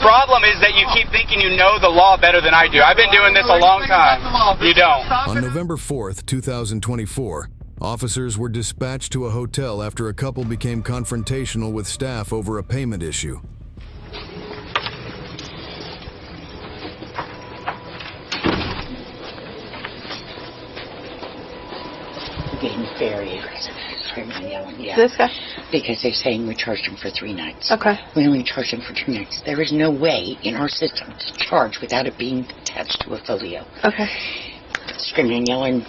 problem is that you keep thinking you know the law better than I do. I've been doing this a long time. You don't. On November 4th, 2024, officers were dispatched to a hotel after a couple became confrontational with staff over a payment issue. Being very aggressive, screaming and yelling. Yeah. This guy? Because they're saying we charged him for 3 nights. Okay. We only charged him for 2 nights. There is no way in our system to charge without it being attached to a folio. Okay. Screaming and yelling,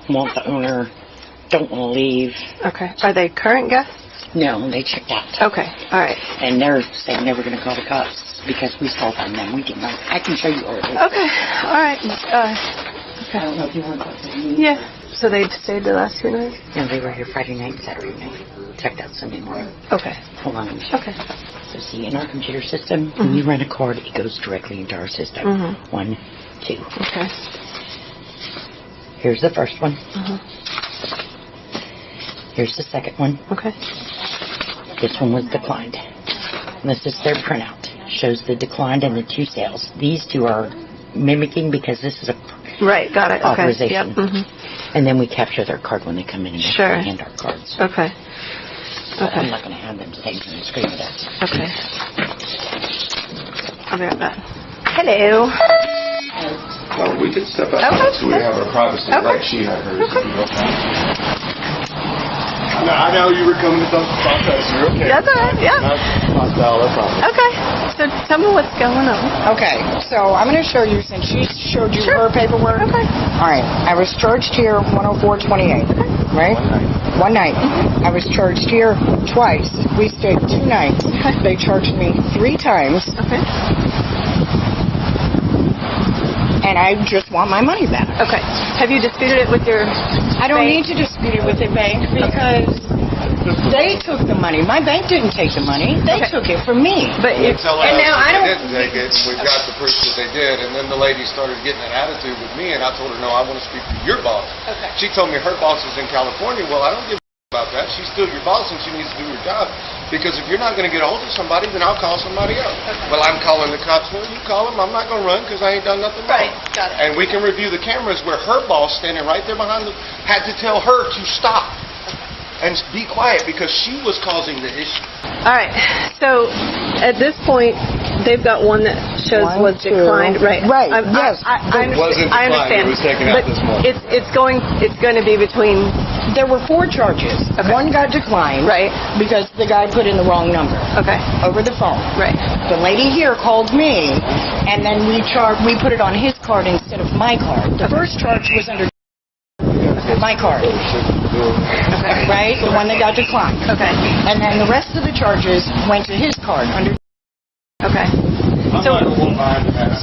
want the owner, don't want to leave. Okay. Are they current guests? No, they checked out. Okay. All right. And they're saying they were going to call the cops because we stole from them. We did not. I can show you all of it. Okay. All right. Okay. I don't know if you want to go. Yeah. So they stayed the last 2 nights? No, they were here Friday night, Saturday night. Checked out Sunday morning. Okay. Hold on. Let me show you. Okay. So see, in our computer system, when you run a card, it goes directly into our system. 1, 2. Okay. Here's the first one. Here's the second one. Okay. This one was declined. And this is their printout. Shows the declined and the 2 sales. These 2 are mimicking because this is a Right, got it. Okay. authorization. Yep. And then we capture their card when they come in and Sure. hand our cards. Okay. But I'm Okay. not going to have them saying and scream at us. Okay. I'll be right back. Hello. Well, we can step out Okay. so we have our privacy, Okay. like she had hers. No, I know you were coming to talk about that. You're okay. That's all right, yeah. Not hostile, no problem. Okay. So tell me what's going on. Okay, so I'm going to show you, since she showed you her paperwork. Okay. All right, I was charged here 104.28, right? One night. I was charged here twice. We stayed 2 nights. They charged me 3 times, Okay. and I just want my money back. Okay. Have you disputed it with your I don't bank? need to dispute it with the bank because they took the money. My bank didn't take the money. They Okay. took it from me. But They it's... tell and us now I that don't- they didn't take it, and we've got the proof that they did. And then the lady started getting an attitude with me, and I told her, no, I want to speak to your boss. Okay. She told me her boss is in California. Well, I don't give a about that. She's still your boss, and she needs to do her job. Because if you're not going to get a hold of somebody, then I'll call somebody else. Okay. Well, I'm calling the cops. Well, you call them. I'm not going to run because I ain't done nothing wrong. Right, got it. And we can review the cameras where her boss, standing right there behind had to tell her to stop and be quiet because she was causing the issue. All right. So at this point, they've got one that shows 1, was 2. declined. Right. Right, yes. I It wasn't I declined. understand. It was taken out But this morning. It's going to be between... There were 4 charges. Okay. One got declined Right. because the guy put in the wrong number Okay. over the phone. Right. The lady here called me, and then we put it on his card instead of my card. The first charge was under my card, Okay. right? The one that got declined. Okay. And then the rest of the charges went to his card under. Okay. I'm So- not going to walk behind that.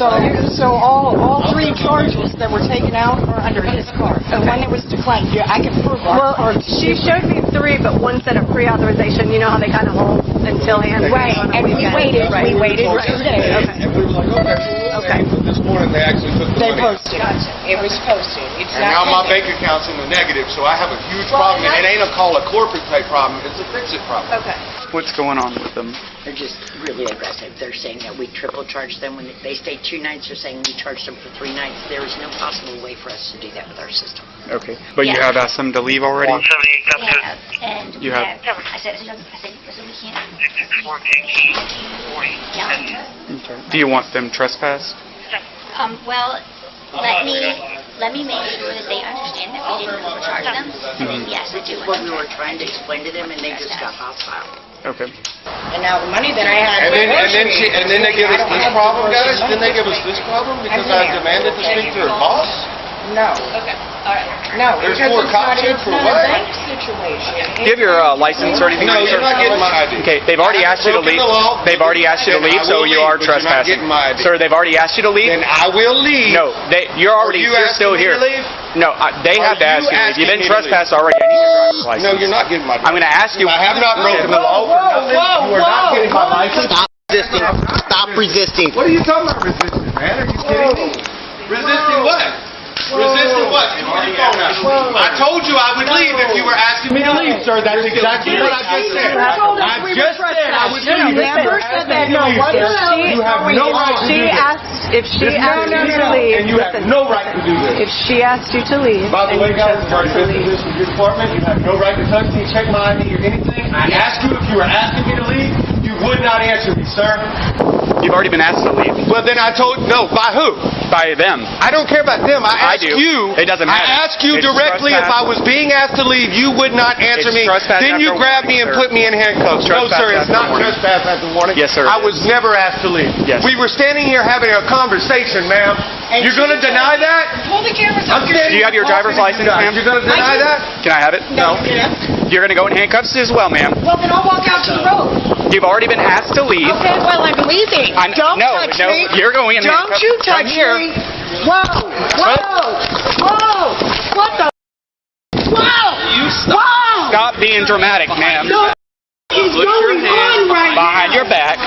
So all 3 charges that were taken out are under his card. The one that was declined, yeah, I can prove our Well, card. she showed me 3, but one said a pre-authorization. You know how they kind of hold until hand. Right, on a and we weekend. waited. Right. We waited Right. 2 days. Okay. And we were like, okay. But this morning they actually took the They money. posted. It was posted. It's And now my not bank account's in the negative, so I have a huge problem. And it ain't a call a corporate pay problem, it's a fix-it problem. Okay. What's going on with them? They're just really aggressive. They're saying that we triple charged them when they stayed 2 nights. They're saying we charged them for 3 nights. There is no possible way for us to do that with our system. Okay. But you Yeah. have asked them to leave already? Yeah, and You have- I said listen, we can't. Yeah. Okay. Do you want them trespassed? Well, let me make sure that they understand that we didn't overcharge them. And then yes, I do. What we were trying to explain to them, and they just got hostile. Okay. And now the money that I had. And then they give us this problem, guys? Then they give us this problem because I demanded to speak to her boss? No. Okay. All right. No. There's because 4 it's cops not- here it's for not a what? bank situation. Do you have your license or anything? No, you're not getting my ID. Okay, they've already asked you to leave. They've already asked you to leave, so you are trespassing. Sir, they've already asked you to leave. Then I will leave. No, you're already Are you still asking me here. to leave? No, they have to Are ask you you to leave. You've been asking me to leave? trespassed already. I need your driver's license. No, you're not getting my I'm going to ask you. I have not broken the law for nothing. You are not getting my license. Stop resisting. What are you talking about resisting, man? Are you kidding me? Resisting what? Resisting what? Give me your phone out. I told you I would leave if you were asking me to leave, sir. That's exactly what I just said. I just said I would leave. You never said that. No, what the hell? You have no right to do this. If she asked you to leave, And you have no right to do this. if she asked you to leave, By the and way, you guys, chose I've not already to been through leave. this with your department. You have no right to touch me, check my ID or anything. I asked you if you were asking me to leave. You would not answer me, sir. You've already been asked to leave. Well, then I told no. By who? By them. I don't care about them. I asked do. you. It doesn't matter. I asked you It's directly if trespass. I was being asked to leave. You would not answer It's me. trespass Then you after grabbed me warning, and sir. put me in handcuffs. No, Trespass sir. It's after not warning. trespass after warning. Yes, sir, I it was is. never asked to leave. Yes. We were standing here having a conversation, ma'am. You're going to deny that? Pull the cameras I'm up. standing Do you have your here driver's talking to you license, guys. ma'am? You're going to deny that? Can I have it? No. You're going to go in handcuffs as well, ma'am. Well, then I'll walk out to the road. You've already been asked to leave. Okay, well, I'm leaving. Don't no, touch no, me. you're going in Don't handcuffs. you touch Come here. me. Whoa. Whoa. Whoa. What the? Whoa. You stop being dramatic, ma'am. What is Put your going hands on right behind now? your back.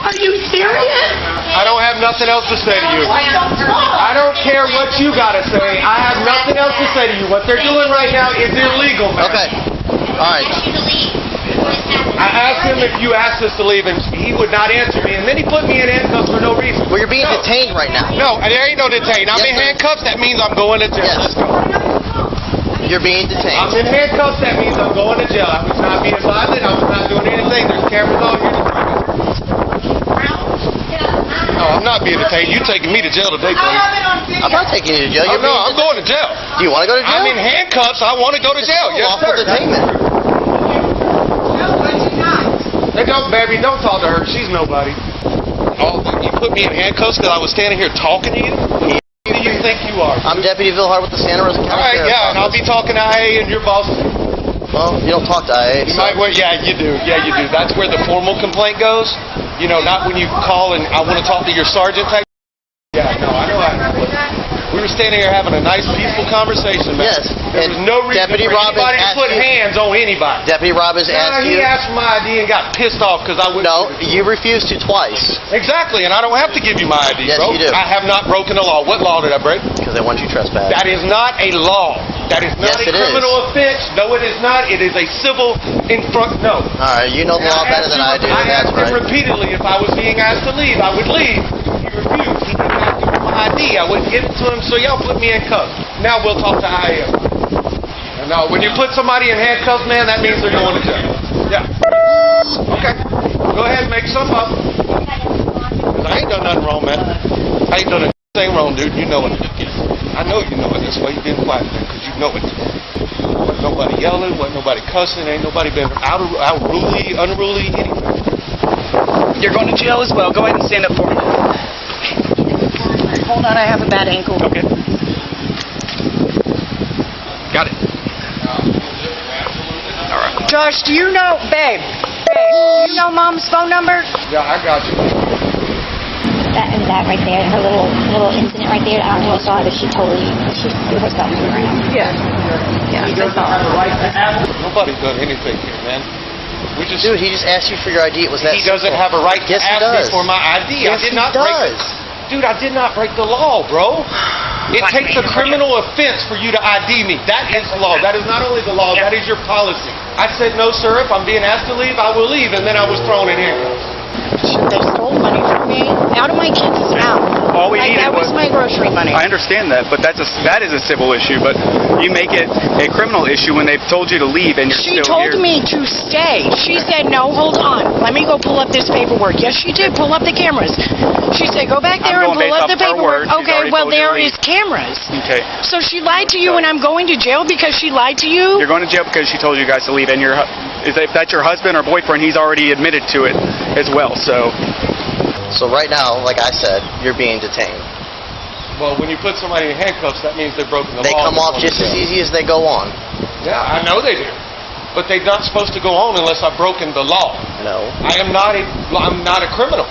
Are you serious? I don't have nothing else to say to you. I don't care what you got to say. I have nothing else to say to you. What they're doing right now is illegal, man. Okay. All right. Ask you to leave. I asked him if you asked us to leave, and he would not answer me. And then he put me in handcuffs for no reason. Well, you're being No. detained right now. No, there ain't no detained. I'm Yes, in sir. handcuffs. That means I'm going to jail. Yes. Let's go. You're being I'm detained. in handcuffs. That means I'm going to jail. I was not being violent. I was not doing anything. There's cameras all here. No, I'm not being detained. You taking me to jail today, buddy. I'm not taking you to jail. Oh, You're no, being I'm going to jail. Do you want to go to jail? I'm in handcuffs. I want to go to jail. Yes, Lawful sir. detainment. Hey, don't, baby, don't talk to her. She's nobody. Oh, you put me in handcuffs because I was standing here talking to you? Who do you think you are? I'm Deputy Vilhart with the Santa Rosa County All right, Sheriff's yeah, and I'll be Office. talking to IA and your boss. Well, you don't talk to IA. You So. might, well, yeah, you do. Yeah, you do. That's where the formal complaint goes. You know, not when you call and I want to talk to your sergeant type. Yeah, no, I know how. We were standing here having a nice, peaceful conversation, man. Yes, There was and no reason Deputy for Robbins anybody to asked put you- hands on anybody. Deputy Robbins asked He you. asked for my ID and got pissed off because I wouldn't. No, you refused to twice Exactly, and I don't have to give you my ID, Yes, bro. you do. I have not broken the law. What law did I break? because they want you trespassed. That is not a law. That is not Yes, a it is. criminal offense. No, it is not. It is a civil no. All right, you know the law better than I do. I That's asked him right. repeatedly if I was being asked to leave. I would leave. He refused. He didn't ask me for my ID. I wouldn't give it to him, so y'all put me in cuffs. Now we'll talk to IM. No, when you put somebody in handcuffs, man, that means they're going to jail. Yeah. Okay. Go ahead and make some up. 'Cause I ain't done nothing wrong, man. I ain't done a thing wrong, dude. You know it. I know you know it. That's why you've been quiet, man, because you know it. Wasn't nobody yelling, wasn't nobody cussing, ain't nobody been unruly, anything. You're going to jail as well. Go ahead and stand up for me. Hold on, I have a bad ankle. Okay. Got it. All right. Josh, do you know, babe, do you know Mom's phone number? Yeah, I got you. That right there, her little incident right there. I don't know if you saw it, but she threw herself to the ground. Yeah. Yeah, He I doesn't saw have it. a right to ask. Nobody's done anything here, man. We just. Dude, he just asked you for your ID. It was that He doesn't simple. have a right to Yes, he ask me does. for my ID. Yes, I did he not break does. Dude, I did not break the law, bro. It takes a criminal offense for you to ID me. That is the law. That is not only the law, that is your policy. I said, no, sir, if I'm being asked to leave, I will leave. And then I was thrown in handcuffs. They stole money from me out of my kids' mouth. All we Like, needed that was my grocery money. I understand that, but that is a civil issue. But you make it a criminal issue when they've told you to leave and you're She still told here. me to stay. She said, no, hold on. Let me go pull up this paperwork. Yes, she did. Pull up the cameras. She said, go back there I'm and going pull up based the off her paperwork. word. She's Okay, already well, told you to there leave. is cameras. Okay. So she lied to you and I'm going to jail because she lied to you? You're going to jail because she told you guys to leave, and if that's your husband or boyfriend, he's already admitted to it as well. So right now, like I said, you're being detained. Well, when you put somebody in handcuffs, that means they've broken the They law. come off just as easy as they go on. Yeah, I know they do. But they're not supposed to go on unless I've broken the law. No. I'm not a criminal.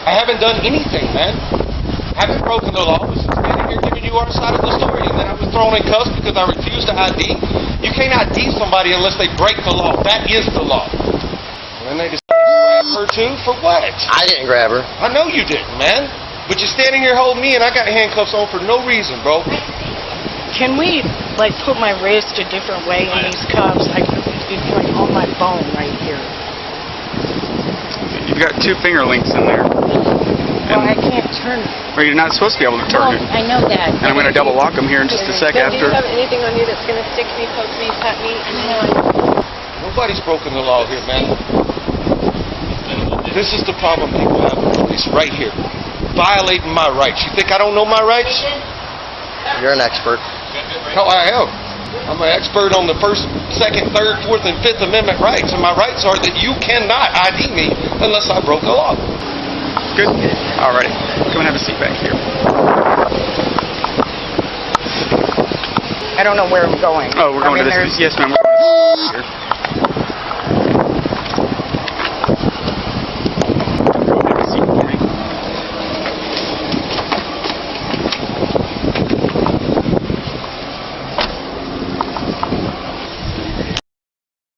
I haven't done anything, man. I haven't broken the law. I was standing here giving you our side of the story, and then I was thrown in cuffs because I refused to ID. You can't ID somebody unless they break the law. That is the law. And then they decided to grab her too? For what? I didn't grab her. I know you didn't, man. But you're standing here holding me, and I got handcuffs on for no reason, bro. Can we, like, put my wrist a different way in these cuffs? It's like on my bone right here. You've got 2 finger links in there. Well, I can't turn it. Well, you're not supposed to be able to turn it. I know that. And I'm going to double lock them here in just a sec Do after. you have anything on you that's going to stick me, poke me, cut me? Nobody's broken the law here, man. This is the problem people have with police right here. Violating my rights. You think I don't know my rights? You're an expert. No, I am. I'm an expert on the First, Second, Third, Fourth, and Fifth Amendment rights. And my rights are that you cannot ID me unless I broke the law. Good. All right. Come and have a seat back here. I don't know where I'm going. Oh, we're going to this. Yes, ma'am. We're going to this here.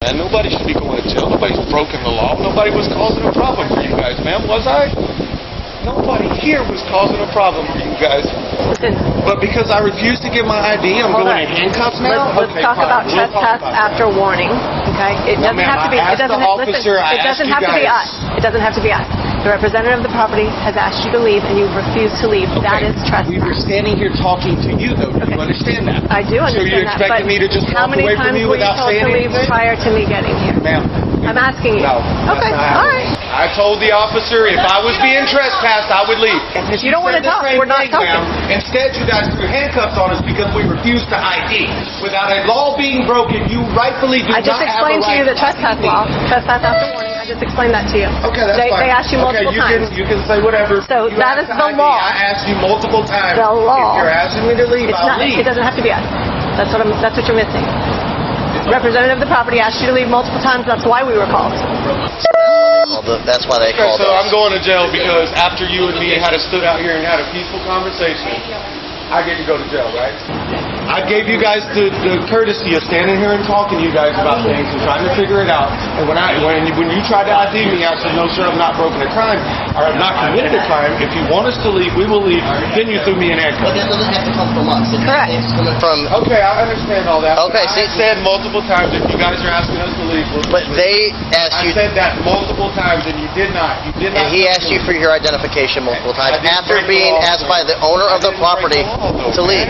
And nobody should be going to jail. Nobody's broken the law. Nobody was causing a problem for you guys, ma'am. Was I? Nobody here was causing a problem for you guys. Listen. But because I refused to give my ID, I'm going in handcuffs now? Let's talk about trespass after warning. Okay? It doesn't have to be. It doesn't have to be us. It doesn't have to be us. The representative of the property has asked you to leave, and you refuse to leave. Okay. That is trespass. We were standing here talking to you, though. Do you understand that? I do understand that. So you expected me to just walk away from you without saying anything? How many times were you told to leave prior to me getting here? Ma'am. I'm asking you. No. Okay. All right. I told the officer if I was being trespassed, I would leave. If you don't want to talk, we're not talking. Instead, you guys threw handcuffs on us because we refused to ID. Without a law being broken, you rightfully do not have a right. I just explained to you the trespass law. Trespass after warning. I just explained that to you. Okay, that's fine. They asked you multiple times. You can say whatever. So that is the law. I asked you multiple times. The law. If you're asking me to leave, I'll leave. It doesn't have to be us. That's what you're missing. Representative of the property asked you to leave multiple times. That's why we were called. That's why they called So us. I'm going to jail because after you and me had stood out here and had a peaceful conversation, I get to go to jail, right? I gave you guys the courtesy of standing here and talking to you guys about things and trying to figure it out. And when you tried to ID me, I said, no, sir, I've not broken a crime, or I've not committed a crime. If you want us to leave, we will leave. Then you threw me in handcuffs. But that doesn't have to come from us. Correct. It's coming from... Okay, I understand all that. Okay, I said multiple times, if you guys are asking us to leave, we'll But they asked you... I said that multiple times, and you did not. You did not. And he asked you for your identification multiple times I didn't after break the being law, asked sir. by the owner of the property to leave.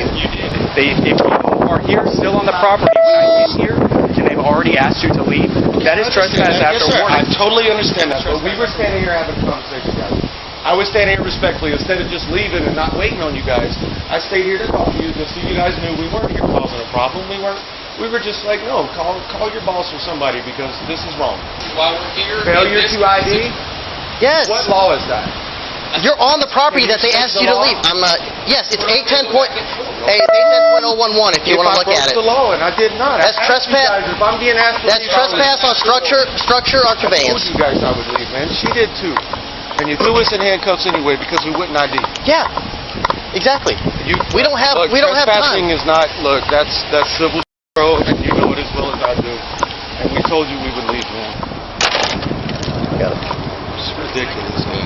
If people are here still on the property when I get here, and they've already asked you to leave, that is trespass after Yes, sir. I warning. totally understand that. But we were standing here having a conversation, guys. I was standing here respectfully. Instead of just leaving and not waiting on you guys, I stayed here to talk to you just so you guys knew we weren't here causing a problem. We were just like, no, call your boss or somebody because this is wrong. While we're here, Failure to ID? Yes. What law is that? You're on the property that they asked you to leave. I'm not... Yes, it's 810.011 if you want to look at it. If I broke the law and I did not. That's trespass. If I'm being asked to That's leave, trespass on structure or I told conveyance. you guys I would leave, man. She did too. And you threw us in handcuffs anyway because we wouldn't ID. Yeah. Exactly. We don't have trespassing time. is not, look, that's civil bro, and you know it as well as I do. And we told you we would leave, man. Got it. It's ridiculous, man.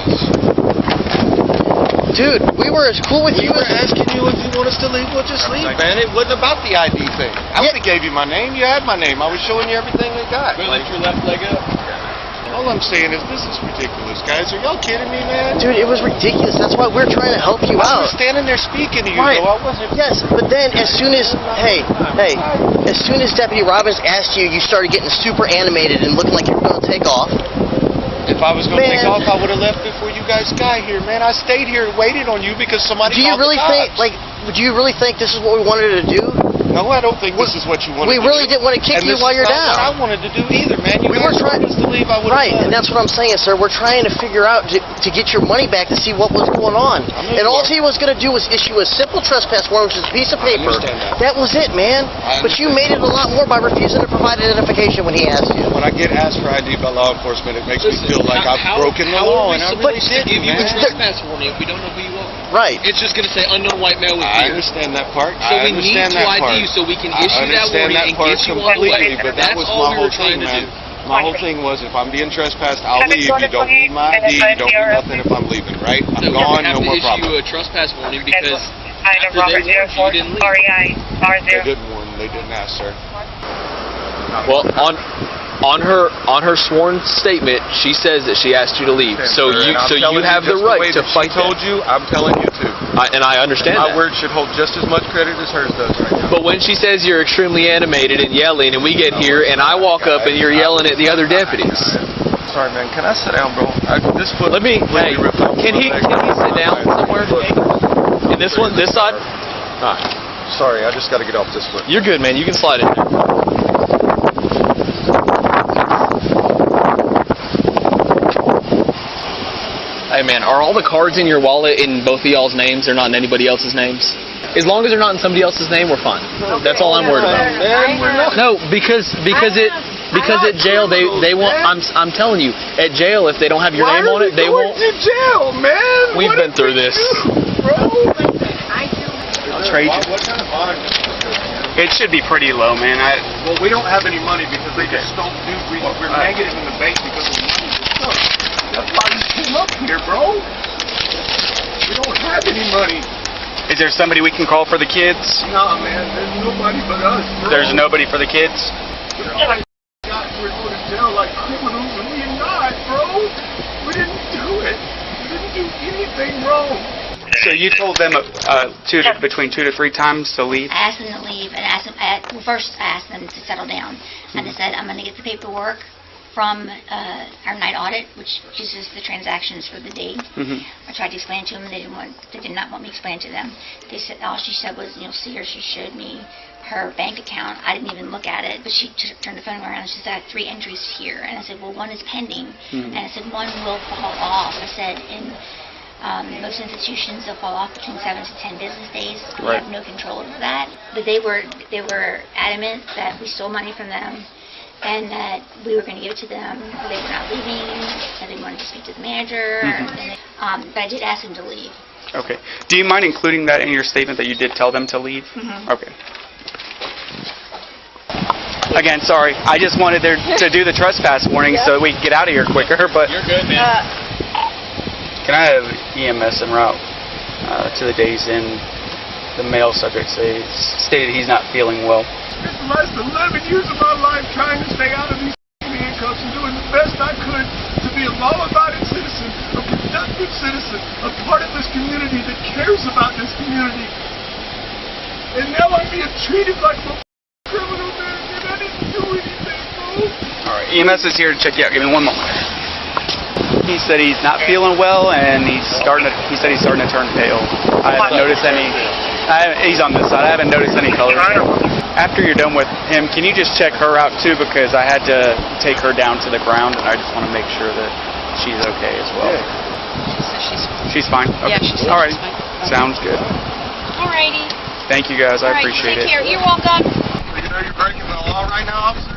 Dude, we were as cool with We you were as... asking you if you want us to leave, we'll just leave, man. It wasn't about the ID thing. I would have gave you my name. You had my name. I was showing you everything they got. lift your left leg up. All I'm saying is this is ridiculous, guys. Are y'all kidding me, man? Dude, it was ridiculous. That's why we're trying to help you I out. was standing there speaking to you, Right. though. I wasn't... Yes, but then as soon as... Hey, as soon as Deputy Robbins asked you, you started getting super animated and looking like you were going to take off. If I was going to take Man. off, I would have left before you guys got here, man. I stayed here and waited on you because somebody Do you called really the think, cops. do you really think this is what we wanted to do? No, I don't think this is what you wanted We to really do. didn't want to kick And you this while is you're not what I down. wanted to do either, man. You We guys were trying told us to leave, I would have Right, and that's what I'm saying, sir. We're trying to figure out to get your money back to see what was going on. And all he was going to do was issue a simple trespass warrant, which is a piece of paper. understand That was it, man. But you made it a lot more by refusing to provide identification when he asked you. When I get asked for ID by law enforcement, it makes me feel like I've broken the law, and I really didn't, give you a man. trespass warning if we don't know who you are? Right. It's just going to say unknown white male with I beard. understand that part. So I we need understand to that ID part. you so we can I issue that understand warning that and part get you on the completely, way. but that That's was all my we were whole trying thing, to man. do. My whole thing was, if I'm being trespassed, I'll leave. You don't need my ID. You don't need nothing if I'm leaving, right? I'm gone. No more problem. Issue a trespass warning because after they warned you, you didn't leave. They didn't warn. They didn't ask, sir. Well, on her sworn statement, she says that she asked you to leave. So you have the right to fight. She told you, I'm telling you too. And I understand My that. word should hold just as much credit as hers does right now. But when she says you're extremely animated and yelling, and we get here and I walk up and you're yelling at the other deputies. Sorry, man. Can I sit down, bro? Hey, can he sit down somewhere? In this one, this side? All right. Sorry, I just got to get off this foot. You're good, man. You can slide in there. Hey, man, are all the cards in your wallet in both of y'all's names? They're not in anybody else's names? As long as they're not in somebody else's name, we're fine. That's all I'm worried about. No, because at jail they won't. I'm telling you, at jail if they don't have your name on it, they won't. To jail, man. We've been through this. I'll trade you. What kind of bond? It should be pretty low, man. Well, we don't have any money because they just don't do. We're negative in the bank because of money. That's why we came up here, bro. We don't have any money. Is there somebody we can call for the kids? Nah, man. There's nobody but us, bro. There's nobody for the kids? We're going to jail like criminals, and we're not, bro. We didn't do it. We didn't do anything wrong. So you told them between 2 to 3 times to leave? I asked them to leave, and first I asked them to settle down. And I said, I'm going to get the paperwork from our night audit, which uses the transactions for the day. I tried to explain to them, and they did not want me to explain to them. They said, all she said was, see her, she showed me her bank account. I didn't even look at it, but she turned the phone around and she said, I have 3 entries here. And I said, well, one is pending. And I said, one will fall off. I said, in most institutions, they'll fall off between 7 to 10 business days. We have no control over that. But they were adamant that we stole money from them and that we were going to give it to them. They were not leaving, and they wanted to speak to the manager. But I did ask them to leave. Okay. Do you mind including that in your statement that you did tell them to leave? Okay. Again, sorry. I just wanted to do the trespass warning so we could get out of here quicker. But you're good, man. Can I have EMS en route to the days in? The male subject stated he's not feeling well. It's the last 11 years of my life trying to stay out of these handcuffs and doing the best I could to be a law-abiding citizen, a productive citizen, a part of this community that cares about this community. And now I'm being treated like a criminal, man, and I didn't do anything, bro. All right, EMS is here to check you out. Give me 1 moment. He said he's not feeling well, and he said he's starting to turn pale. I haven't noticed any. He's on this side. I haven't noticed any colors. After you're done with him, can you just check her out too? Because I had to take her down to the ground, and I just want to make sure that she's okay as well. She's fine. Okay. Yeah, she's all right. fine. Sounds good. Alrighty. Thank you guys. I appreciate it. Take care. You're welcome. You know you're breaking the law right now, officer?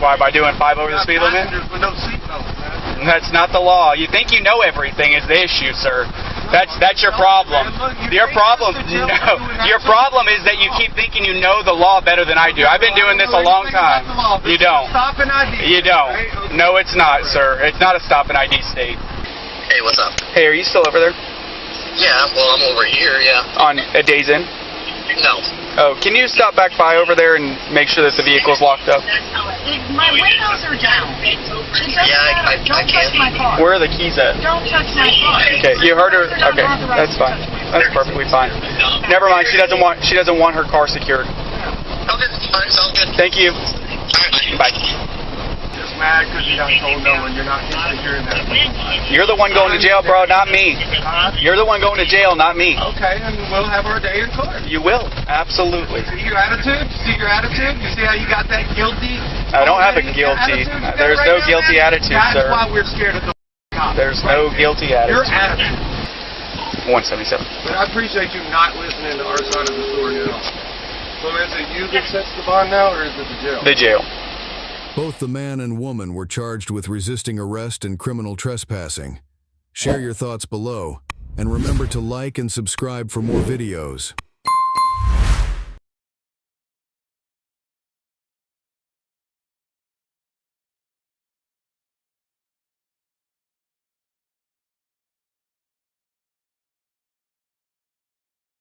Why, by doing 5 over the speed limit? With no seatbelts, man. That's not the law. You think you know everything is the issue, sir. That's your problem. Your problem is that you keep thinking you know the law better than I do. I've been doing this a long time. You don't. Stop and ID. You don't. No, it's not, sir. It's not a stop and ID state. Hey, what's up? Hey, are you still over there? Yeah, well, I'm over here, yeah. On a Days Inn? No. Oh, can you stop back by over there and make sure that the vehicle's locked up? My windows are down. Yeah, I Touch my car. Where are the keys at? Don't touch my car. Okay, you heard her. Okay, that's fine. That's perfectly fine. Never mind. She doesn't want her car secured. Okay, alright, sounds good. Thank you. Alright, Bye. Just mad because you got told no and you're not hearing that. You're the one going to jail, bro, not me. You're the one going to jail, not me. Okay, and we'll have our day in court. You will, absolutely. See your attitude? See your attitude? You see how you got that guilty? I don't have a guilty. There's no guilty attitude, sir. That's why we're scared of the cops. There's no guilty attitude. Your attitude. 177. But I appreciate you not listening to our side of the story at all. So is it you that sets the bond now, or is it the jail? The jail. Both the man and woman were charged with resisting arrest and criminal trespassing. Share your thoughts below, and remember to like and subscribe for more videos.